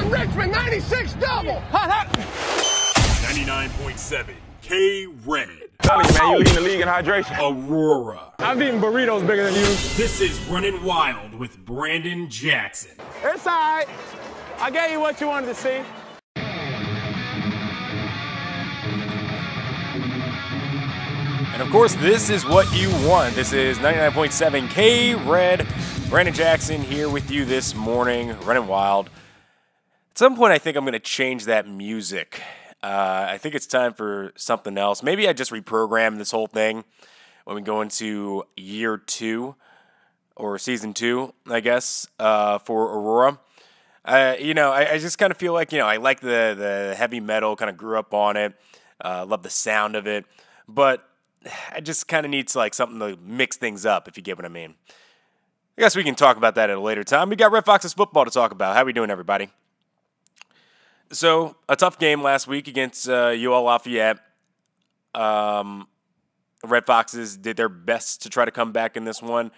Richmond, 96 double. 99.7 KRED. Telling you, man, you leading the league in hydration. Aurora. I've eaten burritos bigger than you. This is Running Wild with Brandon Jackson. It's all right. I gave you what you wanted to see. And of course, this is what you want. This is 99.7 KRED. Brandon Jackson here with you this morning, Running Wild. At some point, I think I'm going to change that music. I think it's time for something else. Maybe I just reprogram this whole thing when we go into year 2 or season 2, I guess, for Aurora. I just kind of feel like, I like the heavy metal, kind of grew up on it, love the sound of it, but I just kind of need something to mix things up, if you get what I mean. I guess we can talk about that at a later time. We got Red Foxes football to talk about. How we doing, everybody? So, a tough game last week against UL Lafayette. Red Foxes did their best to try to come back in this one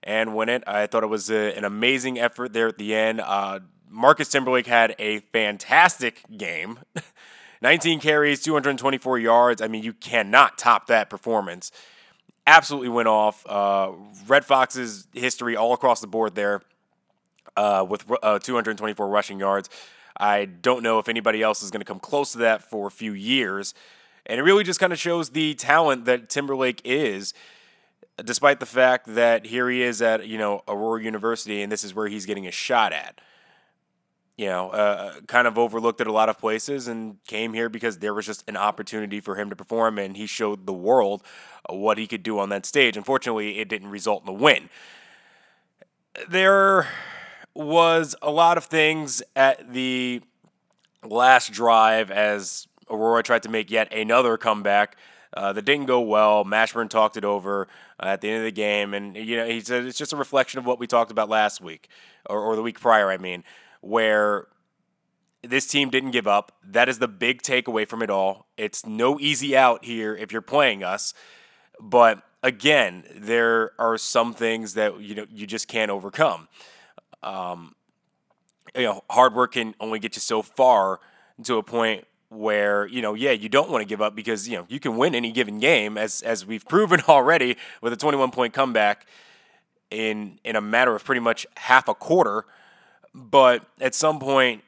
and win it. I thought it was an amazing effort there at the end. Marcus Timberlake had a fantastic game. 19 carries, 224 yards. I mean, you cannot top that performance. Absolutely went off. Red Foxes history all across the board there with 224 rushing yards. I don't know if anybody else is going to come close to that for a few years. And it really just kind of shows the talent that Timberlake is, despite the fact that here he is at, Aurora University, and this is where he's getting a shot at. Kind of overlooked at a lot of places and came here because there was just an opportunity for him to perform, and he showed the world what he could do on that stage. Unfortunately, it didn't result in a win. There was a lot of things at the last drive as Aurora tried to make yet another comeback that didn't go well. Mashburn talked it over at the end of the game, and he said it's just a reflection of what we talked about last week, or the week prior, I mean, where this team didn't give up. That is the big takeaway from it all. It's no easy out here if you're playing us, but again, there are some things that you just can't overcome. Hard work can only get you so far to a point where, you don't want to give up because, you can win any given game, as we've proven already with a 21-point comeback in a matter of pretty much half a quarter. But at some point,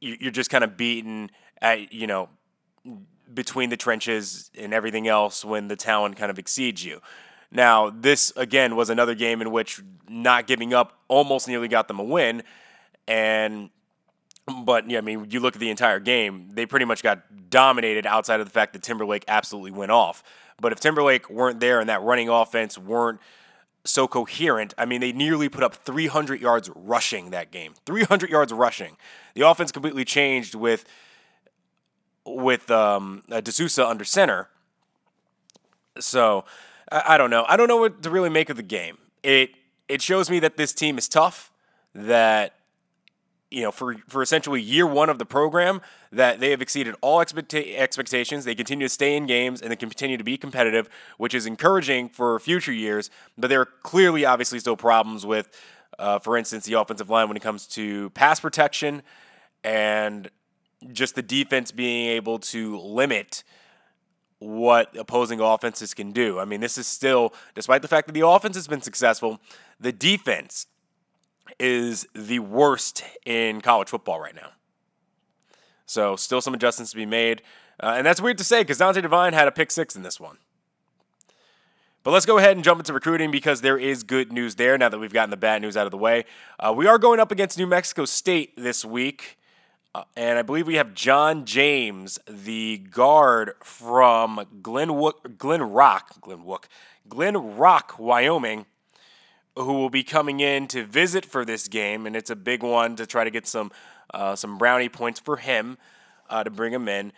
you're just kind of beaten at, between the trenches and everything else when the talent kind of exceeds you. Now, this, again, was another game in which not giving up almost nearly got them a win. But you look at the entire game, they pretty much got dominated outside of the fact that Timberlake absolutely went off. But if Timberlake weren't there and that running offense weren't so coherent, they nearly put up 300 yards rushing that game. 300 yards rushing. The offense completely changed with D'Souza under center. So I don't know. I don't know what to really make of the game. It shows me that this team is tough, that, for essentially year 1 of the program, that they have exceeded all expectations. They continue to stay in games, and they continue to be competitive, which is encouraging for future years. But there are clearly, obviously, still problems with, for instance, the offensive line when it comes to pass protection and just the defense being able to limit what opposing offenses can do. This is still, despite the fact that the offense has been successful, the defense is the worst in college football right now. So still some adjustments to be made. And that's weird to say because Dante Devine had a pick 6 in this one. But let's go ahead and jump into recruiting because there is good news there now that we've gotten the bad news out of the way. We are going up against New Mexico State this week. And I believe we have John James, the guard from Glen Rock, Wyoming, who will be coming in to visit for this game. And it's a big one to try to get some brownie points for him to bring him in.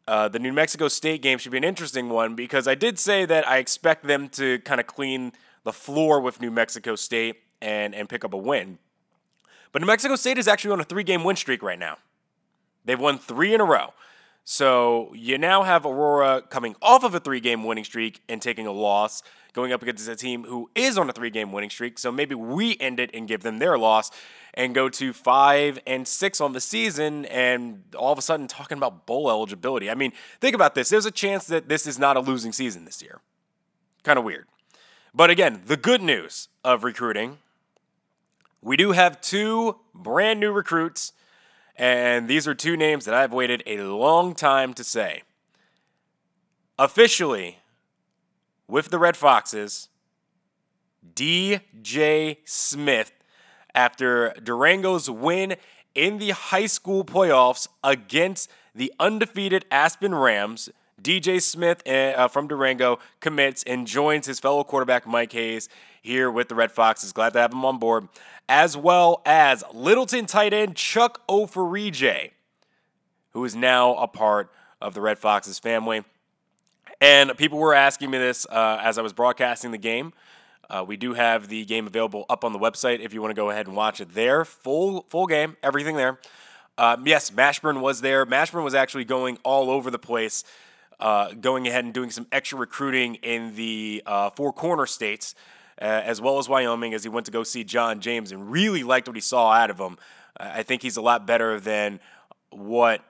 The New Mexico State game should be an interesting one because I did say that I expect them to kind of clean the floor with New Mexico State and pick up a win. But New Mexico State is actually on a 3-game win streak right now. They've won 3 in a row. So you now have Aurora coming off of a 3-game winning streak and taking a loss, going up against a team who is on a 3-game winning streak. So maybe we end it and give them their loss and go to 5-6 on the season, and all of a sudden talking about bowl eligibility. I mean, think about this. There's a chance that this is not a losing season this year. Kind of weird. But again, the good news of recruiting, we do have 2 brand new recruits, and these are 2 names that I've waited a long time to say. Officially, with the Red Foxes, DJ Smith, after Durango's win in the high school playoffs against the undefeated Aspen Rams, DJ Smith from Durango commits and joins his fellow quarterback Mike Hayes here with the Red Foxes. Glad to have him on board. As well as Littleton tight end Chuck Oferije, who is now a part of the Red Foxes family. And people were asking me this as I was broadcasting the game. We do have the game available up on the website if you want to go ahead and watch it there. Full game, everything there. Yes, Mashburn was there. Mashburn was actually going all over the place, going ahead and doing some extra recruiting in the 4 corner states, as well as Wyoming, as he went to go see John James and really liked what he saw out of him. I think he's a lot better than what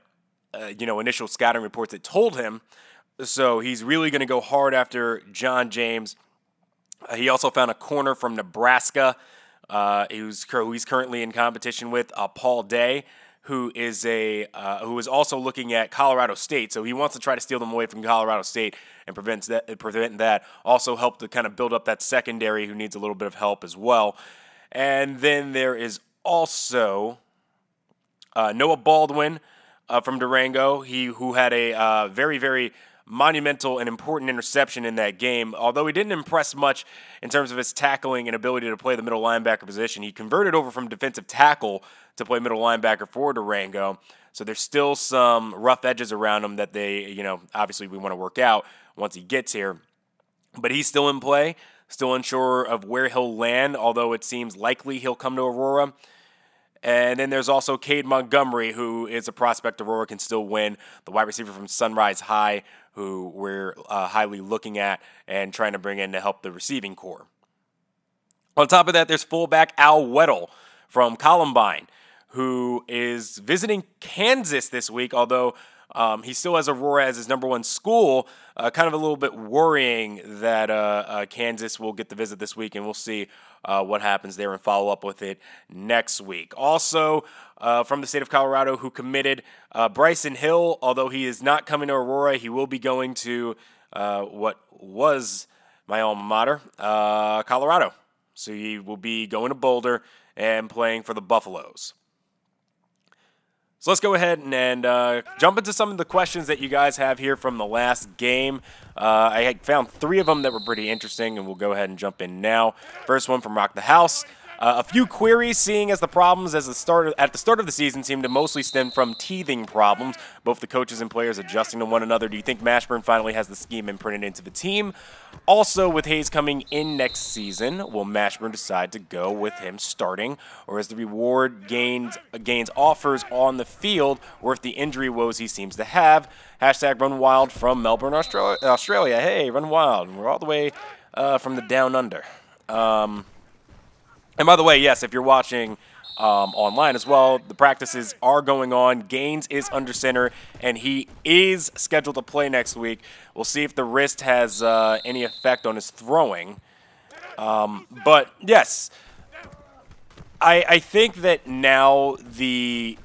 initial scouting reports had told him. So he's really going to go hard after John James. He also found a corner from Nebraska, who he's currently in competition with, Paul Day, who is also looking at Colorado State. So he wants to try to steal them away from Colorado State and prevent that. Also help to kind of build up that secondary, who needs a little bit of help as well. And then there is also Noah Baldwin from Durango, who had a very, very monumental and important interception in that game. Although he didn't impress much in terms of his tackling and ability to play the middle linebacker position, he converted over from defensive tackle to play middle linebacker for Durango. So there's still some rough edges around him that they, obviously we want to work out once he gets here. But he's still in play, still unsure of where he'll land, although it seems likely he'll come to Aurora. And then there's also Cade Montgomery, who is a prospect Aurora can still win, the wide receiver from Sunrise High, who we're highly looking at and trying to bring in to help the receiving core. On top of that, there's fullback Al Weddle from Columbine, who is visiting Kansas this week, although he still has Aurora as his #1 school. Kind of a little bit worrying that Kansas will get the visit this week, and we'll see what happens there and follow up with it next week. Also, from the state of Colorado, who committed Bryson Hill, although he is not coming to Aurora, he will be going to what was my alma mater, Colorado. So he will be going to Boulder and playing for the Buffaloes. So let's go ahead and jump into some of the questions that you guys have here from the last game. I had found 3 of them that were pretty interesting, and we'll go ahead and jump in now. First one from Rock the House. A few queries, seeing as the problems at the start of the season seem to mostly stem from teething problems, both the coaches and players adjusting to one another. Do you think Mashburn finally has the scheme imprinted into the team? Also, with Hayes coming in next season, will Mashburn decide to go with him starting, or is the reward gains offers on the field worth the injury woes he seems to have? Hashtag Run Wild from Melbourne, Australia. Hey, Run Wild. We're all the way from the down under. And by the way, yes, if you're watching online as well, the practices are going on. Gaines is under center, and he is scheduled to play next week. We'll see if the wrist has any effect on his throwing. But, yes, I think that now the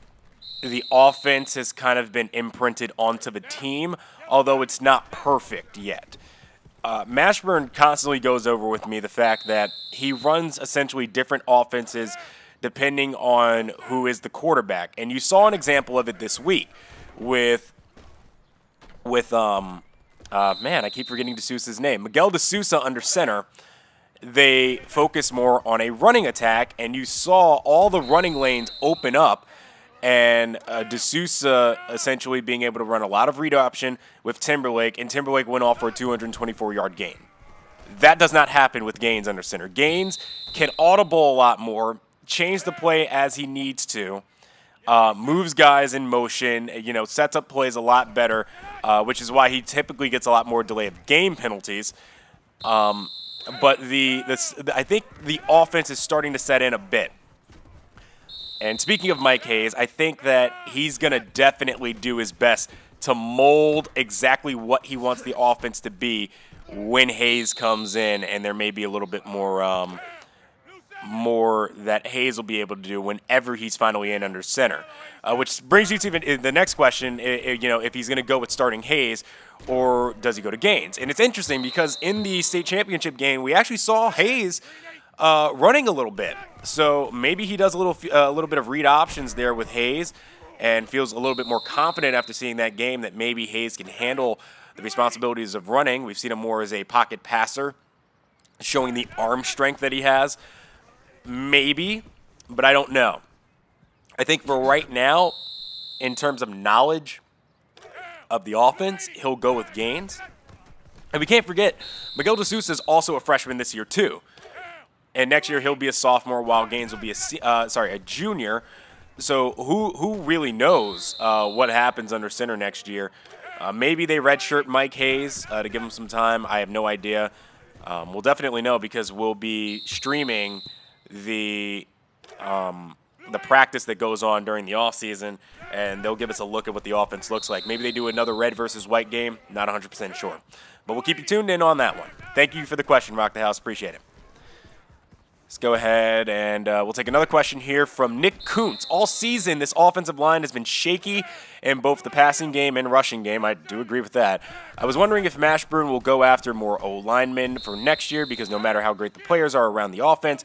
offense has kind of been imprinted onto the team, although it's not perfect yet. Mashburn constantly goes over with me the fact that he runs essentially different offenses depending on who is the quarterback. And you saw an example of it this week with man, I keep forgetting DeSousa's name. Miguel DeSousa under center. They focus more on a running attack, and you saw all the running lanes open up, and DeSousa essentially being able to run a lot of read option with Timberlake, and Timberlake went off for a 224-yard gain. That does not happen with Gaines under center. Gaines can audible a lot more, change the play as he needs to, moves guys in motion, sets up plays a lot better, which is why he typically gets a lot more delay of game penalties. But I think the offense is starting to set in a bit. And speaking of Mike Hayes, I think that he's going to definitely do his best to mold exactly what he wants the offense to be when Hayes comes in, and there may be a little bit more that Hayes will be able to do whenever he's finally in under center. Which brings you to the next question, if he's going to go with starting Hayes or does he go to Gaines? And it's interesting because in the state championship game, we actually saw Hayes running a little bit. So maybe he does a little bit of read options there with Hayes and feels a little bit more confident after seeing that game that maybe Hayes can handle the responsibilities of running. We've seen him more as a pocket passer, showing the arm strength that he has. Maybe, but I don't know. I think for right now, in terms of knowledge of the offense, he'll go with Gaines. And we can't forget, Miguel DeSouza is also a freshman this year too. And next year he'll be a sophomore while Gaines will be a junior. So who really knows what happens under center next year? Maybe they redshirt Mike Hayes to give him some time. I have no idea. We'll definitely know because we'll be streaming the practice that goes on during the offseason, and they'll give us a look at what the offense looks like. Maybe they do another red versus white game. Not 100% sure. But we'll keep you tuned in on that one. Thank you for the question, Rock the House. Appreciate it. Let's go ahead and we'll take another question here from Nick Kuntz. All season, this offensive line has been shaky in both the passing game and rushing game. I do agree with that. I was wondering if Mashburn will go after more O-linemen for next year because no matter how great the players are around the offense,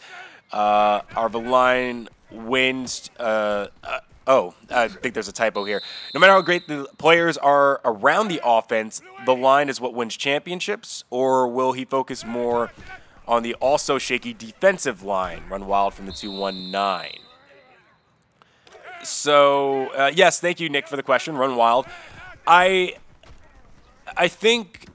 our line wins. I think there's a typo here. No matter how great the players are around the offense, the line is what wins championships, or will he focus more on the also shaky defensive line? Run Wild from the 219. So, yes, thank you, Nick, for the question. Run Wild. I think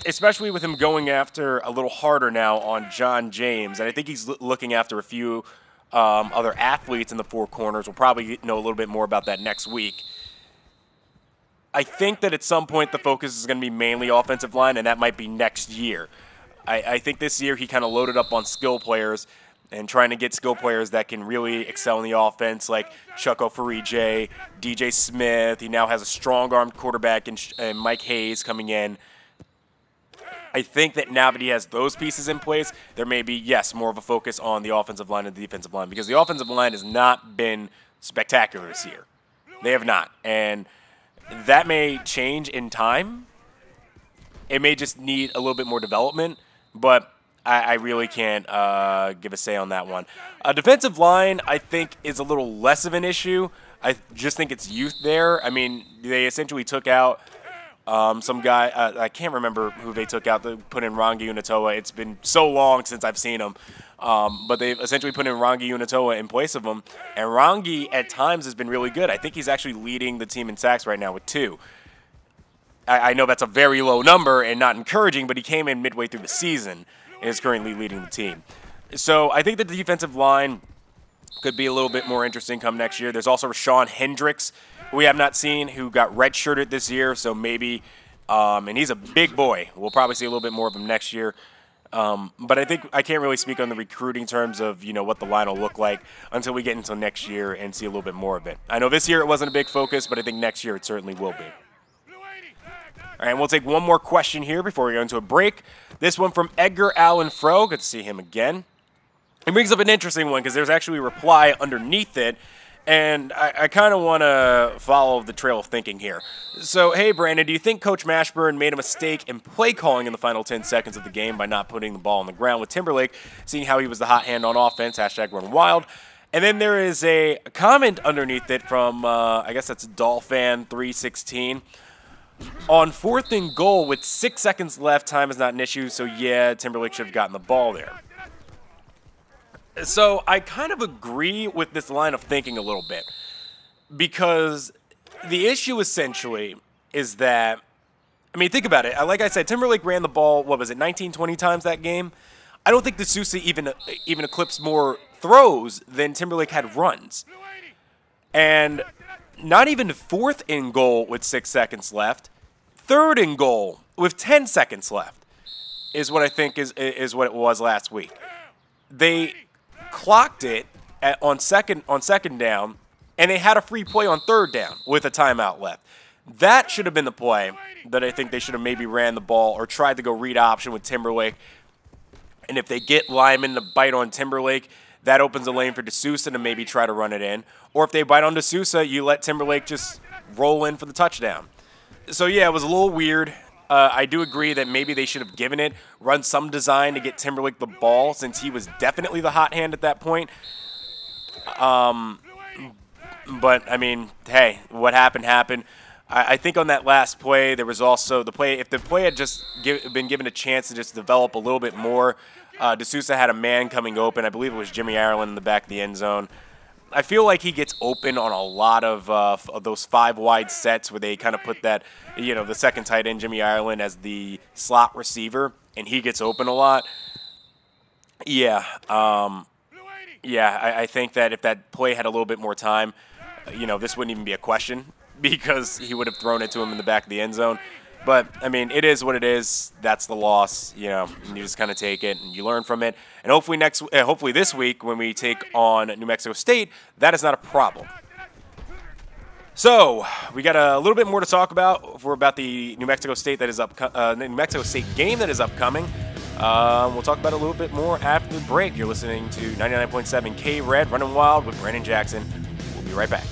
especially with him going after a little harder now on John James, and I think he's looking after a few other athletes in the four corners. We'll probably know a little bit more about that next week. I think that at some point the focus is going to be mainly offensive line, and that might be next year. I think this year he kind of loaded up on skill players and trying to get skill players that can really excel in the offense, like Chuck Ofarije, DJ Smith. He now has a strong-armed quarterback and Mike Hayes coming in. I think that now that he has those pieces in place, there may be, yes, more of a focus on the offensive line and the defensive line because the offensive line has not been spectacular this year. They have not. And that may change in time. It may just need a little bit more development, but I really can't give a say on that one. Defensive line, I think, is a little less of an issue. I just think it's youth there. I mean, they essentially took out some guy. I can't remember who they took out. They put in Rangi Unatoa. It's been so long since I've seen him. But they've essentially put in Rangi Unatoa in place of him. And Rangi, at times, has been really good. I think he's actually leading the team in sacks right now with 2. I know that's a very low number and not encouraging, but he came in midway through the season and is currently leading the team. So I think that the defensive line could be a little bit more interesting come next year. There's also Rashawn Hendricks, who we have not seen, who got redshirted this year. So maybe, and he's a big boy. We'll probably see a little bit more of him next year. But I think I can't really speak on the recruiting terms of, what the line will look like until we get into next year and see a little bit more of it. I know this year it wasn't a big focus, but I think next year it certainly will be. All right, and we'll take one more question here before we go into a break. This one from Edgar Allan Fro. Good to see him again. It brings up an interesting one because there's actually a reply underneath it, and I kind of want to follow the trail of thinking here. So, hey, Brandon, do you think Coach Mashburn made a mistake in play calling in the final 10 seconds of the game by not putting the ball on the ground with Timberlake, seeing how he was the hot hand on offense, #RunWild? And then there is a comment underneath it from, I guess that's Dolphin316. On 4th and goal with 6 seconds left, time is not an issue, so yeah, Timberlake should have gotten the ball there. So I kind of agree with this line of thinking a little bit because the issue essentially is that, I mean, think about it. Like I said, Timberlake ran the ball, 19, 20 times that game? I don't think DeSouza even eclipsed more throws than Timberlake had runs. And not even 4th and goal with 6 seconds left. 3rd and goal with 10 seconds left is what I think is what it was last week. They clocked it on second down, and they had a free play on 3rd down with a timeout left. That should have been the play that I think they should have maybe ran the ball or tried to go read option with Timberlake. And if they get Lyman to bite on Timberlake, that opens a lane for D'Souza to maybe try to run it in. Or if they bite on D'Souza, you let Timberlake just roll in for the touchdown. So, yeah, it was a little weird. I do agree that maybe they should have given it, run some design to get Timberlake the ball since he was definitely the hot hand at that point. But, I mean, hey, what happened happened. I think on that last play, there was also the play. If the play had just been given a chance to just develop a little bit more, D'Souza had a man coming open. I believe it was Jimmy Ireland in the back of the end zone. I feel like he gets open on a lot of those 5 wide sets where they kind of put that, the second tight end, Jimmy Ireland, as the slot receiver, and he gets open a lot. Yeah, I think that if that play had a little bit more time, this wouldn't even be a question, because he would have thrown it to him in the back of the end zone. But, I mean, it is what it is. That's the loss, and you just kind of take it and you learn from it. And hopefully this week when we take on New Mexico State, that is not a problem. So, we got a little bit more to talk about the New Mexico State that is New Mexico State game that is upcoming. We'll talk about it a little bit more after the break. You're listening to 99.7 KRED, Running Wild with Brandon Jackson. We'll be right back.